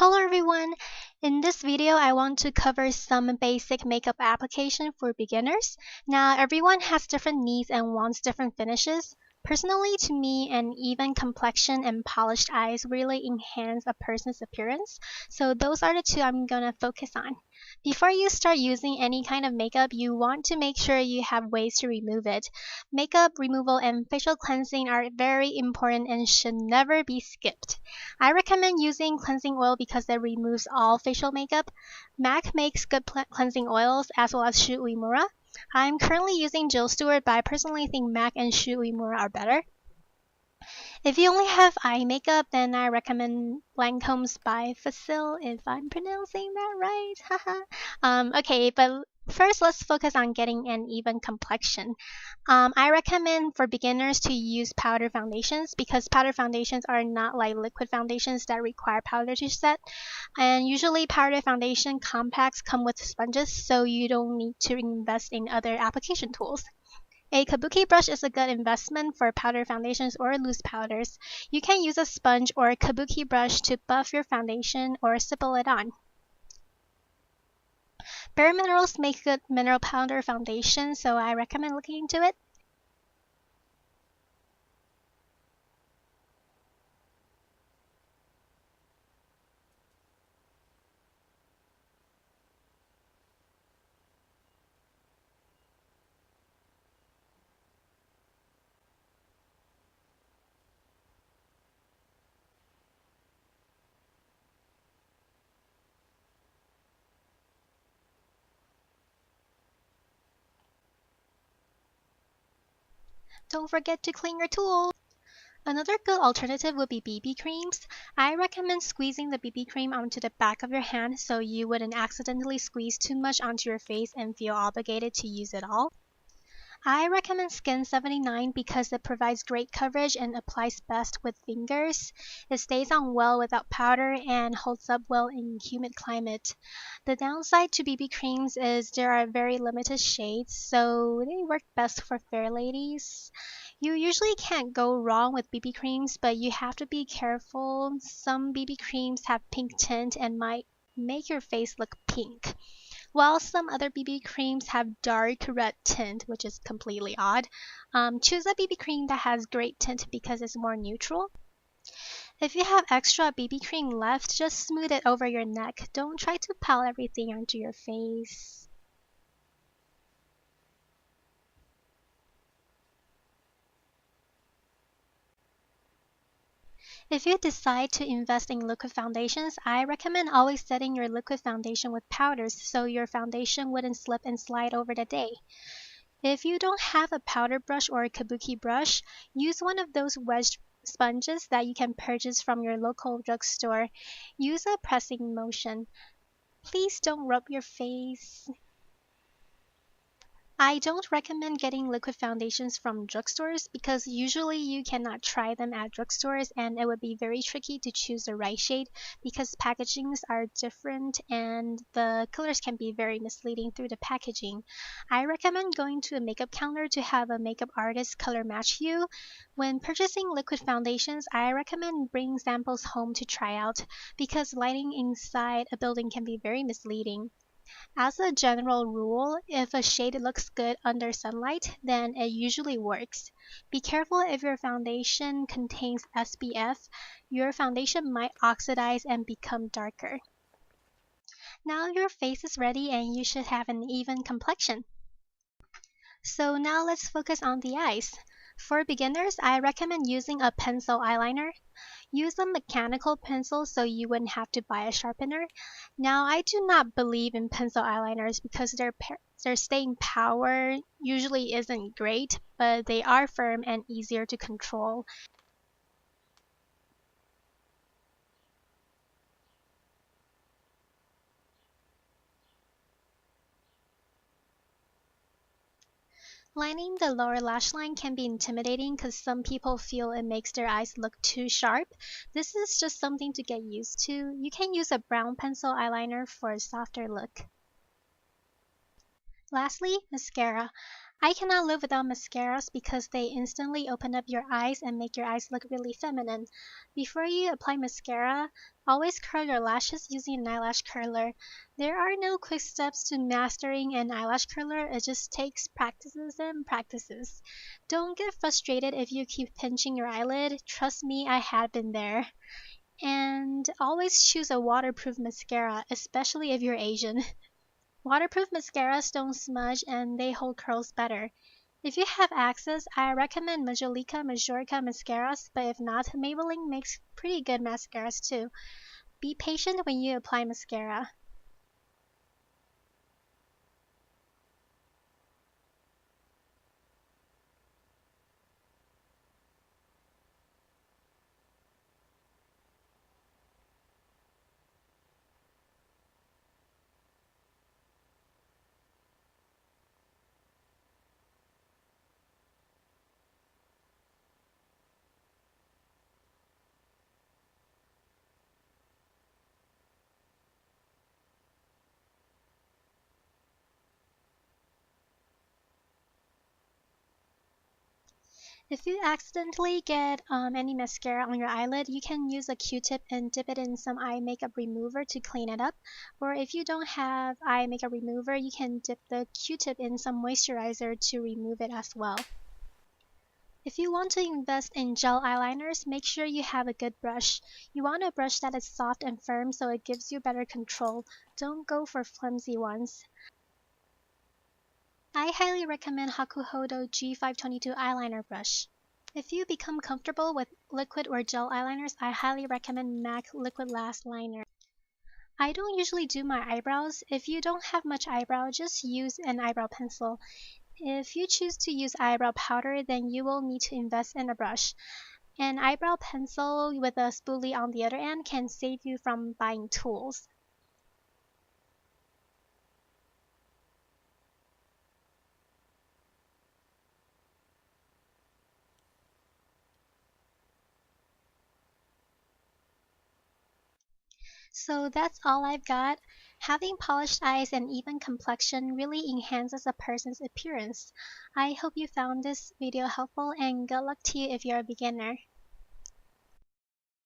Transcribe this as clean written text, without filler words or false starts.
Hello everyone! In this video, I want to cover some basic makeup application for beginners. Now, everyone has different needs and wants different finishes. Personally, to me, an even complexion and polished eyes really enhance a person's appearance. So those are the two I'm gonna focus on. Before you start using any kind of makeup, you want to make sure you have ways to remove it. Makeup removal and facial cleansing are very important and should never be skipped. I recommend using cleansing oil because it removes all facial makeup. MAC makes good cleansing oils as well as Shu Uemura. I'm currently using Jill Stewart, but I personally think MAC and Shu Uemura are better. If you only have eye makeup, then I recommend Lancome's by Facil, if I'm pronouncing that right. Haha. Okay, but first let's focus on getting an even complexion. I recommend for beginners to use powder foundations because powder foundations are not like liquid foundations that require powder to set. And usually powder foundation compacts come with sponges, so you don't need to invest in other application tools. A kabuki brush is a good investment for powder foundations or loose powders. You can use a sponge or a kabuki brush to buff your foundation or stipple it on. Bare Minerals make good mineral powder foundation, so I recommend looking into it. Don't forget to clean your tools. Another good alternative would be BB creams. I recommend squeezing the BB cream onto the back of your hand so you wouldn't accidentally squeeze too much onto your face and feel obligated to use it all. I recommend Skin 79 because it provides great coverage and applies best with fingers. It stays on well without powder and holds up well in humid climate. The downside to BB creams is there are very limited shades, so they work best for fair ladies. You usually can't go wrong with BB creams, but you have to be careful. Some BB creams have pink tint and might make your face look pink, while some other BB creams have dark red tint, which is completely odd. Choose a BB cream that has great tint because it's more neutral. If you have extra BB cream left, just smooth it over your neck. Don't try to pile everything onto your face. If you decide to invest in liquid foundations, I recommend always setting your liquid foundation with powders so your foundation wouldn't slip and slide over the day. If you don't have a powder brush or a kabuki brush, use one of those wedged sponges that you can purchase from your local drugstore. Use a pressing motion. Please don't rub your face. I don't recommend getting liquid foundations from drugstores because usually you cannot try them at drugstores and it would be very tricky to choose the right shade because packagings are different and the colors can be very misleading through the packaging. I recommend going to a makeup counter to have a makeup artist color match you. When purchasing liquid foundations, I recommend bringing samples home to try out because lighting inside a building can be very misleading. As a general rule, if a shade looks good under sunlight, then it usually works. Be careful if your foundation contains SPF. Your foundation might oxidize and become darker. Now your face is ready and you should have an even complexion. So now let's focus on the eyes. For beginners, I recommend using a pencil eyeliner. Use a mechanical pencil so you wouldn't have to buy a sharpener. Now, I do not believe in pencil eyeliners because their staying power usually isn't great, but they are firm and easier to control. Lining the lower lash line can be intimidating because some people feel it makes their eyes look too sharp. This is just something to get used to. You can use a brown pencil eyeliner for a softer look. Lastly, mascara. I cannot live without mascaras because they instantly open up your eyes and make your eyes look really feminine. Before you apply mascara, always curl your lashes using an eyelash curler. There are no quick steps to mastering an eyelash curler, it just takes practices and practices. Don't get frustrated if you keep pinching your eyelid, trust me, I had been there. And always choose a waterproof mascara, especially if you're Asian. Waterproof mascaras don't smudge and they hold curls better. If you have access, I recommend Majolica mascaras, but if not, Maybelline makes pretty good mascaras too. Be patient when you apply mascara. If you accidentally get any mascara on your eyelid, you can use a Q-tip and dip it in some eye makeup remover to clean it up. Or if you don't have eye makeup remover, you can dip the Q-tip in some moisturizer to remove it as well. If you want to invest in gel eyeliners, make sure you have a good brush. You want a brush that is soft and firm so it gives you better control. Don't go for flimsy ones. I highly recommend Hakuhodo G522 eyeliner brush. If you become comfortable with liquid or gel eyeliners, I highly recommend MAC Liquid Lash Liner. I don't usually do my eyebrows. If you don't have much eyebrow, just use an eyebrow pencil. If you choose to use eyebrow powder, then you will need to invest in a brush. An eyebrow pencil with a spoolie on the other end can save you from buying tools. So that's all I've got. Having polished eyes and even complexion really enhances a person's appearance. I hope you found this video helpful and good luck to you if you're a beginner.